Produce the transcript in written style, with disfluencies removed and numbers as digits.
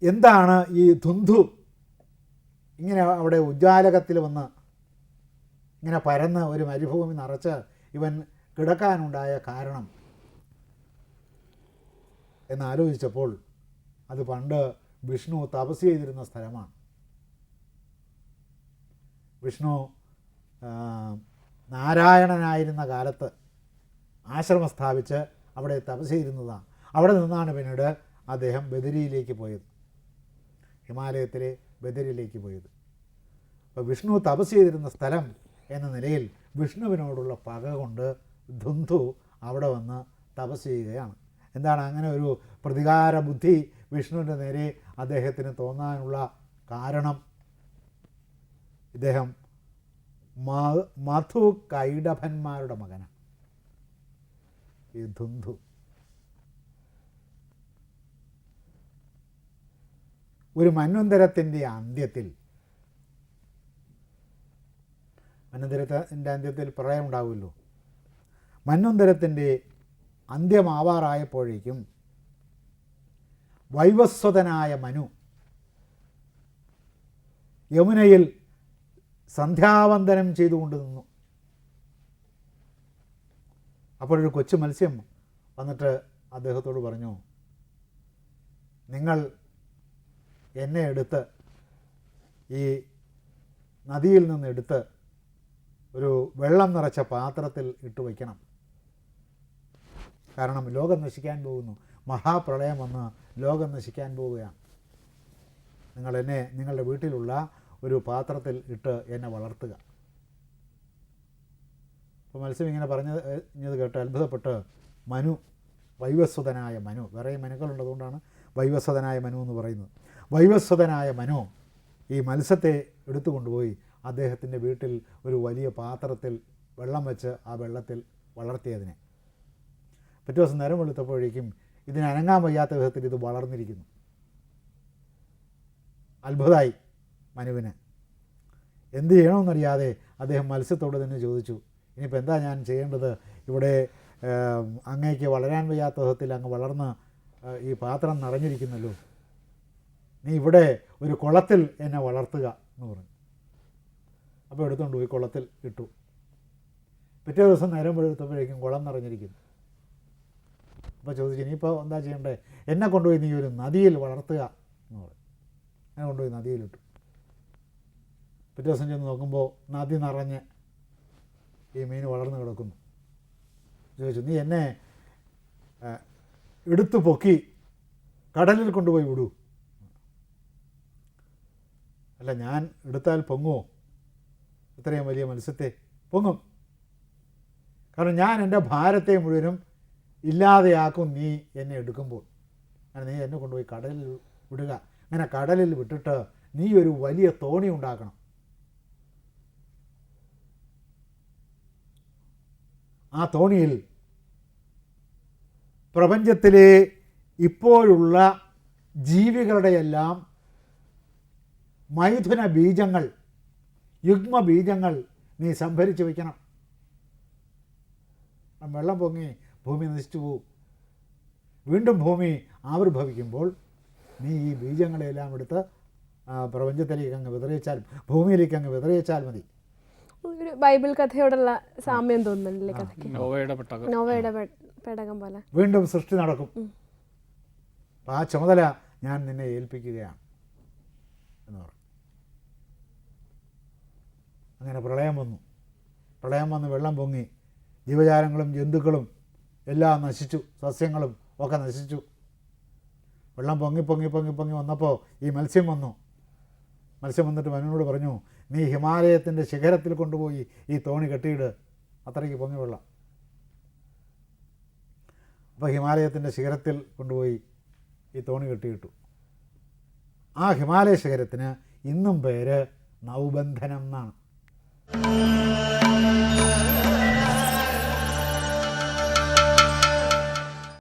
എന്താണ് ഈ ധുന്ധു ഇങ്ങനെ അവിടെ ഉജ്ജാലകത്തിൽ വന്ന് ഇങ്ങനെ പരന്ന് ഒരു മരുഭൂമി നിറച്ച് ഇവൻ കിടക്കാനുണ്ടായ കാരണം എന്നാലോചിച്ചപ്പോൾ അത് പണ്ട് വിഷ്ണു തപസ് ചെയ്തിരുന്ന സ്ഥലമാണ്. വിഷ്ണു നാരായണനായിരുന്ന കാലത്ത് ആശ്രമം സ്ഥാപിച്ച് അവിടെ തപസ് ചെയ്തിരുന്നതാണ്. അവിടെ നിന്നാണ് പിന്നീട് അദ്ദേഹം ബദരിയിലേക്ക് പോയത്, ഹിമാലയത്തിലെ ബദരിയിലേക്ക് പോയത്. അപ്പോൾ വിഷ്ണു തപസ് ചെയ്തിരുന്ന സ്ഥലം എന്ന നിലയിൽ വിഷ്ണുവിനോടുള്ള പക കൊണ്ട് ധുന്ധു അവിടെ വന്ന് തപസ് ചെയ്യുകയാണ്. എന്താണ് അങ്ങനെ ഒരു പ്രതികാര ബുദ്ധി വിഷ്ണുവിൻ്റെ നേരെ അദ്ദേഹത്തിന് തോന്നാനുള്ള കാരണം? ഇദ്ദേഹം മധു കൈഡഭന്മാരുടെ മകനാണ് ഈ ധുന്ധു. ഒരു മന്വന്തരത്തിൻ്റെ അന്ത്യത്തിൽ, മന്വന്തരത്തിൻ്റെ അന്ത്യത്തിൽ പ്രളയം ഉണ്ടാവുമല്ലോ, മന്വന്തരത്തിൻ്റെ അന്ത്യമാവാറായപ്പോഴേക്കും വൈവസ്വതനായ മനു യമുനയിൽ സന്ധ്യാവന്ദനം ചെയ്തുകൊണ്ട് നിന്നു. അപ്പോഴൊരു കൊച്ചു മത്സ്യം വന്നിട്ട് അദ്ദേഹത്തോട് പറഞ്ഞു, നിങ്ങൾ എന്നെ എടുത്ത് ഈ നദിയിൽ നിന്ന് എടുത്ത് ഒരു വെള്ളം നിറച്ച പാത്രത്തിൽ ഇട്ട് വയ്ക്കണം. കാരണം ലോകം നശിക്കാൻ പോകുന്നു, മഹാപ്രളയം വന്ന് ലോകം നശിക്കാൻ പോവുകയാണ്. നിങ്ങൾ എന്നെ നിങ്ങളുടെ വീട്ടിലുള്ള ഒരു പാത്രത്തിൽ ഇട്ട് എന്നെ വളർത്തുക. അപ്പോൾ മത്സ്യം ഇങ്ങനെ പറഞ്ഞത് കേട്ട് അത്ഭുതപ്പെട്ട് മനു, വൈവസ്വതനായ മനു, വേറെ മനുക്കളുള്ളതുകൊണ്ടാണ് വൈവസ്വതനായ മനു എന്ന് പറയുന്നത്. വൈവസ്വതനായ മനു ഈ മത്സ്യത്തെ എടുത്തുകൊണ്ടുപോയി അദ്ദേഹത്തിൻ്റെ വീട്ടിൽ ഒരു വലിയ പാത്രത്തിൽ വെള്ളം വെച്ച് ആ വെള്ളത്തിൽ വളർത്തിയതിനെ. പിറ്റേ ദിവസം നേരം വെളുത്തപ്പോഴേക്കും ഇതിന് അനങ്ങാൻ വയ്യാത്ത വിധത്തിൽ ഇത് വളർന്നിരിക്കുന്നു. അത്ഭുതമായി മനുവിന്. എന്ത് ചെയ്യണമെന്നറിയാതെ അദ്ദേഹം മത്സ്യത്തോട് തന്നെ ചോദിച്ചു, ഇനിയിപ്പോൾ എന്താ ഞാൻ ചെയ്യേണ്ടത്? ഇവിടെ അങ്ങേക്ക് വളരാൻ വയ്യാത്ത വിധത്തിൽ അങ്ങ് വളർന്ന് ഈ പാത്രം നിറഞ്ഞിരിക്കുന്നല്ലോ, നീ ഇവിടെ ഒരു കുളത്തിൽ എന്നെ വളർത്തുക എന്ന് പറഞ്ഞു. അപ്പോൾ എടുത്തുകൊണ്ട് പോയി കുളത്തിൽ ഇട്ടു. പിറ്റേ ദിവസം നേരം വെളുത്തപ്പോഴേക്കും കുളം നിറഞ്ഞിരിക്കുന്നു. അപ്പോൾ ചോദിച്ചു, ഇനിയിപ്പോൾ എന്താ ചെയ്യണ്ടേ? എന്നെ കൊണ്ടുപോയി നീ ഒരു നദിയിൽ വളർത്തുക എന്ന് പറഞ്ഞു. എന്നെ കൊണ്ടുപോയി നദിയിലിട്ടു. പിറ്റേ ദിവസം ചെന്ന് നോക്കുമ്പോൾ നദി നിറഞ്ഞ് ഈ മീൻ വളർന്നു കിടക്കുന്നു. ചോദിച്ചു, നീ എന്നെ എടുത്തു പൊക്കി കടലിൽ കൊണ്ടുപോയി വിടൂ. അല്ല, ഞാൻ എടുത്താൽ പൊങ്ങുമോ? ഇത്രയും വലിയ മത്സ്യത്തെ പൊങ്ങും. കാരണം ഞാൻ എൻ്റെ ഭാരത്തെ മുഴുവനും ഇല്ലാതെയാക്കും നീ എന്നെ എടുക്കുമ്പോൾ. അങ്ങനെ നീ എന്നെ കൊണ്ടുപോയി കടലിൽ വിടുക. അങ്ങനെ കടലിൽ വിട്ടിട്ട് നീ ഒരു വലിയ തോണി ഉണ്ടാക്കണം. ആ തോണിയിൽ പ്രപഞ്ചത്തിലെ ഇപ്പോഴുള്ള ജീവികളുടെയെല്ലാം മൈഥുന ബീജങ്ങൾ, യുഗ്മ ബീജങ്ങൾ നീ സംഭരിച്ചു വയ്ക്കണം. വെള്ളം പൊങ്ങി ഭൂമി നശിച്ചു പോവും. വീണ്ടും ഭൂമി ആവിർഭവിക്കുമ്പോൾ നീ ഈ ബീജങ്ങളെല്ലാം എടുത്ത് പ്രപഞ്ചത്തിലേക്ക് അങ്ങ് വിതറിയിച്ചാൽ, ഭൂമിയിലേക്ക് അങ്ങ് വിതറിയിച്ചാൽ മതി. ഒരു ബൈബിൾ കഥയോടുള്ള സാമ്യം തോന്നുന്നില്ലേ കഥയ്ക്ക്? നോവയുടെ പേടകം പോലെ വീണ്ടും സൃഷ്ടി നടക്കും. ആ ചുമതല ഞാൻ നിന്നെ ഏൽപ്പിക്കുകയാണ് എന്ന് പറഞ്ഞു. അങ്ങനെ പ്രളയം വന്നു. പ്രളയം വന്ന് വെള്ളം പൊങ്ങി, ജീവജാലങ്ങളും ജന്തുക്കളും എല്ലാം നശിച്ചു, സസ്യങ്ങളും ഒക്കെ നശിച്ചു. വെള്ളം പൊങ്ങി പൊങ്ങി പൊങ്ങി പൊങ്ങി വന്നപ്പോൾ ഈ മത്സ്യം വന്നു. മത്സ്യം വന്നിട്ട് മനുവിനോട് പറഞ്ഞു, നീ ഹിമാലയത്തിൻ്റെ ശിഖരത്തിൽ കൊണ്ടുപോയി ഈ തോണി കെട്ടിയിട്, അത്രയ്ക്ക് പൊങ്ങി വെള്ളം. അപ്പോൾ ഹിമാലയത്തിൻ്റെ ശിഖരത്തിൽ കൊണ്ടുപോയി ഈ തോണി കെട്ടിയിട്ടു. ആ ഹിമാലയ ശിഖരത്തിന് ഇന്നും പേര് നൗബന്ധനം എന്നാണ്.